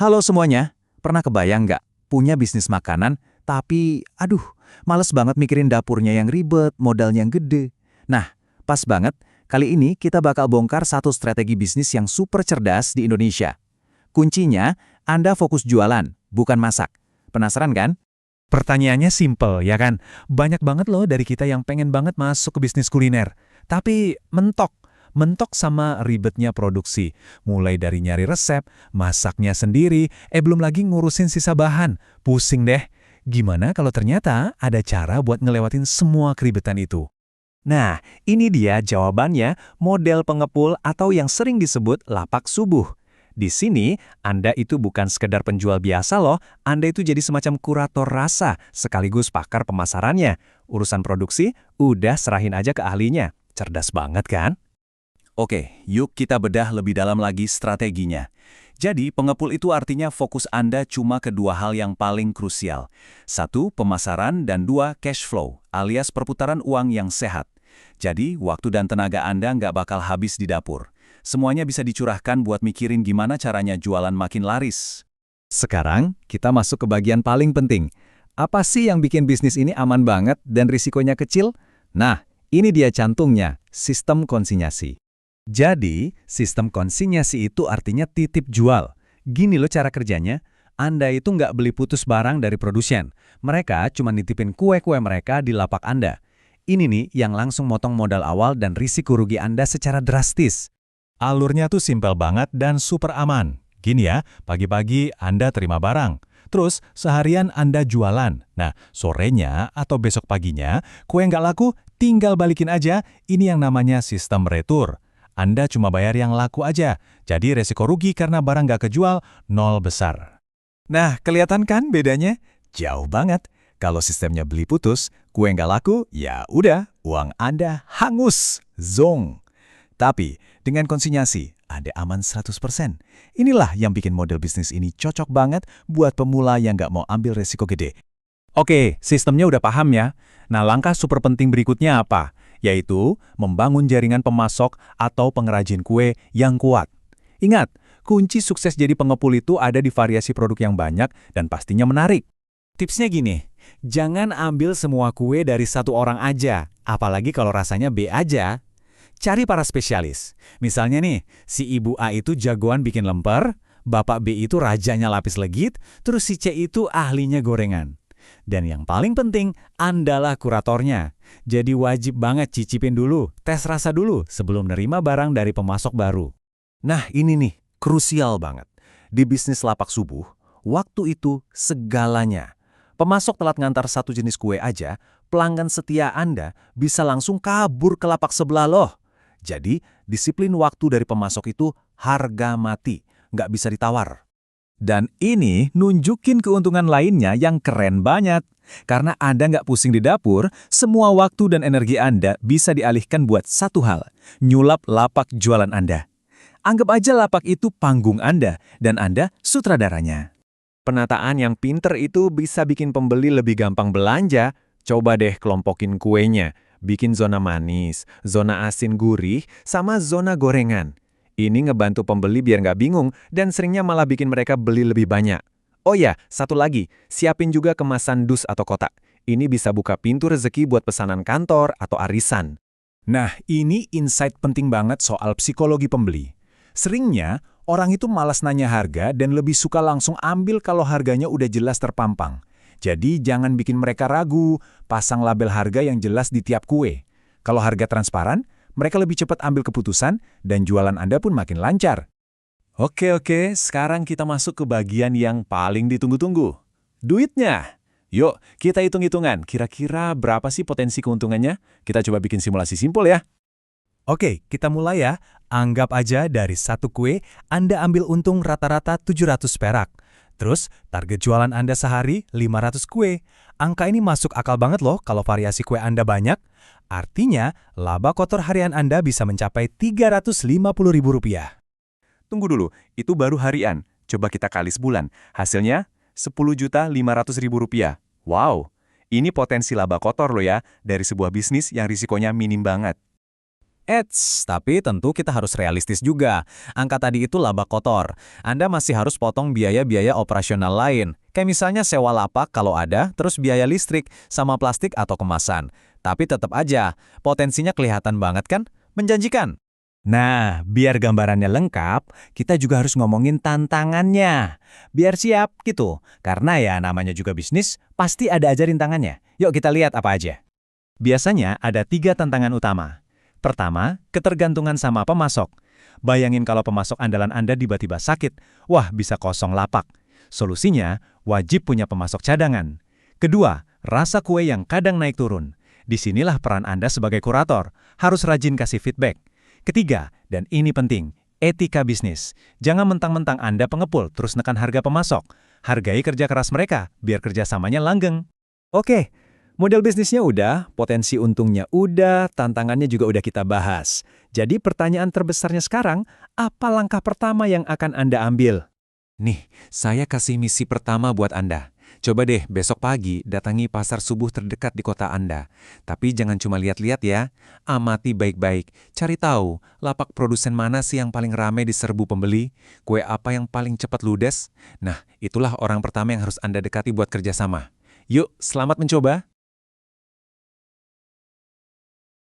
Halo semuanya, pernah kebayang nggak punya bisnis makanan, tapi males banget mikirin dapurnya yang ribet, modalnya yang gede. Nah, pas banget, kali ini kita bakal bongkar satu strategi bisnis yang super cerdas di Indonesia. Kuncinya, Anda fokus jualan, bukan masak. Penasaran kan? Pertanyaannya simple, ya kan? Banyak banget loh dari kita yang pengen banget masuk ke bisnis kuliner. Tapi mentok. Mentok sama ribetnya produksi. Mulai dari nyari resep, masaknya sendiri, belum lagi ngurusin sisa bahan. Pusing deh. Gimana kalau ternyata ada cara buat ngelewatin semua keribetan itu? Nah, ini dia jawabannya, model pengepul atau yang sering disebut lapak subuh. Di sini, Anda itu bukan sekedar penjual biasa loh, Anda itu jadi semacam kurator rasa, sekaligus pakar pemasarannya. Urusan produksi, udah serahin aja ke ahlinya. Cerdas banget kan? Oke, yuk kita bedah lebih dalam lagi strateginya. Jadi, pengepul itu artinya fokus Anda cuma ke dua hal yang paling krusial. Satu, pemasaran, dan dua, cash flow, alias perputaran uang yang sehat. Jadi, waktu dan tenaga Anda nggak bakal habis di dapur. Semuanya bisa dicurahkan buat mikirin gimana caranya jualan makin laris. Sekarang, kita masuk ke bagian paling penting. Apa sih yang bikin bisnis ini aman banget dan risikonya kecil? Nah, ini dia cantungnya, sistem konsinyasi. Jadi, sistem konsinyasi itu artinya titip jual. Gini loh cara kerjanya, Anda itu nggak beli putus barang dari produsen. Mereka cuma nitipin kue-kue mereka di lapak Anda. Ini nih yang langsung motong modal awal dan risiko rugi Anda secara drastis. Alurnya tuh simpel banget dan super aman. Gini ya, pagi-pagi Anda terima barang. Terus seharian Anda jualan. Nah, sorenya atau besok paginya, kue nggak laku, tinggal balikin aja. Ini yang namanya sistem retur. Anda cuma bayar yang laku aja. Jadi resiko rugi karena barang nggak kejual, nol besar. Nah, kelihatan kan bedanya? Jauh banget. Kalau sistemnya beli putus, kue nggak laku, ya udah, uang Anda hangus. Zong. Tapi, dengan konsinyasi, Anda aman 100%. Inilah yang bikin model bisnis ini cocok banget buat pemula yang nggak mau ambil resiko gede. Oke, sistemnya udah paham ya. Nah, langkah super penting berikutnya apa? Yaitu membangun jaringan pemasok atau pengrajin kue yang kuat. Ingat, kunci sukses jadi pengepul itu ada di variasi produk yang banyak dan pastinya menarik. Tipsnya gini, jangan ambil semua kue dari satu orang aja, apalagi kalau rasanya B aja. Cari para spesialis. Misalnya nih, si Ibu A itu jagoan bikin lemper, Bapak B itu rajanya lapis legit, terus si C itu ahlinya gorengan. Dan yang paling penting, Andalah kuratornya. Jadi wajib banget cicipin dulu, tes rasa dulu sebelum nerima barang dari pemasok baru. Nah, ini nih, krusial banget. Di bisnis lapak subuh, waktu itu segalanya. Pemasok telat ngantar satu jenis kue aja, pelanggan setia Anda bisa langsung kabur ke lapak sebelah loh. Jadi, disiplin waktu dari pemasok itu harga mati, nggak bisa ditawar. Dan ini nunjukin keuntungan lainnya yang keren banget. Karena Anda nggak pusing di dapur, semua waktu dan energi Anda bisa dialihkan buat satu hal, nyulap lapak jualan Anda. Anggap aja lapak itu panggung Anda, dan Anda sutradaranya. Penataan yang pinter itu bisa bikin pembeli lebih gampang belanja. Coba deh kelompokin kuenya. Bikin zona manis, zona asin gurih, sama zona gorengan. Ini ngebantu pembeli biar nggak bingung dan seringnya malah bikin mereka beli lebih banyak. Oh ya, satu lagi, siapin juga kemasan dus atau kotak. Ini bisa buka pintu rezeki buat pesanan kantor atau arisan. Nah, ini insight penting banget soal psikologi pembeli. Seringnya, orang itu malas nanya harga dan lebih suka langsung ambil kalau harganya udah jelas terpampang. Jadi jangan bikin mereka ragu, pasang label harga yang jelas di tiap kue. Kalau harga transparan, mereka lebih cepat ambil keputusan dan jualan Anda pun makin lancar. Oke, sekarang kita masuk ke bagian yang paling ditunggu-tunggu. Duitnya. Yuk, kita hitung-hitungan. Kira-kira berapa sih potensi keuntungannya? Kita coba bikin simulasi simpel ya. Oke, kita mulai ya. Anggap aja dari satu kue, Anda ambil untung rata-rata 700 perak. Terus, target jualan Anda sehari 500 kue. Angka ini masuk akal banget loh kalau variasi kue Anda banyak. Artinya, laba kotor harian Anda bisa mencapai Rp350.000. Tunggu dulu, itu baru harian. Coba kita kali sebulan. Hasilnya, Rp10.500.000. Wow, ini potensi laba kotor loh ya, dari sebuah bisnis yang risikonya minim banget. Tapi tentu kita harus realistis juga. Angka tadi itu laba kotor. Anda masih harus potong biaya-biaya operasional lain. Kayak misalnya sewa lapak kalau ada, terus biaya listrik, sama plastik atau kemasan. Tapi tetap aja, potensinya kelihatan banget kan? Menjanjikan. Nah, biar gambarannya lengkap, kita juga harus ngomongin tantangannya. Biar siap gitu. Karena ya namanya juga bisnis, pasti ada aja rintangannya. Yuk kita lihat apa aja. Biasanya ada 3 tantangan utama. Pertama, ketergantungan sama pemasok. Bayangin kalau pemasok andalan Anda tiba-tiba sakit, wah bisa kosong lapak. Solusinya, wajib punya pemasok cadangan. Kedua, rasa kue yang kadang naik turun. Disinilah peran Anda sebagai kurator, harus rajin kasih feedback. Ketiga, dan ini penting, etika bisnis. Jangan mentang-mentang Anda pengepul terus nekan harga pemasok. Hargai kerja keras mereka, biar kerjasamanya langgeng. Oke, model bisnisnya udah, potensi untungnya udah, tantangannya juga udah kita bahas. Jadi pertanyaan terbesarnya sekarang, apa langkah pertama yang akan Anda ambil? Nih, saya kasih misi pertama buat Anda. Coba deh besok pagi datangi pasar subuh terdekat di kota Anda. Tapi jangan cuma lihat-lihat ya, amati baik-baik. Cari tahu, lapak produsen mana sih yang paling ramai diserbu pembeli? Kue apa yang paling cepat ludes? Nah, itulah orang pertama yang harus Anda dekati buat kerjasama. Yuk, selamat mencoba!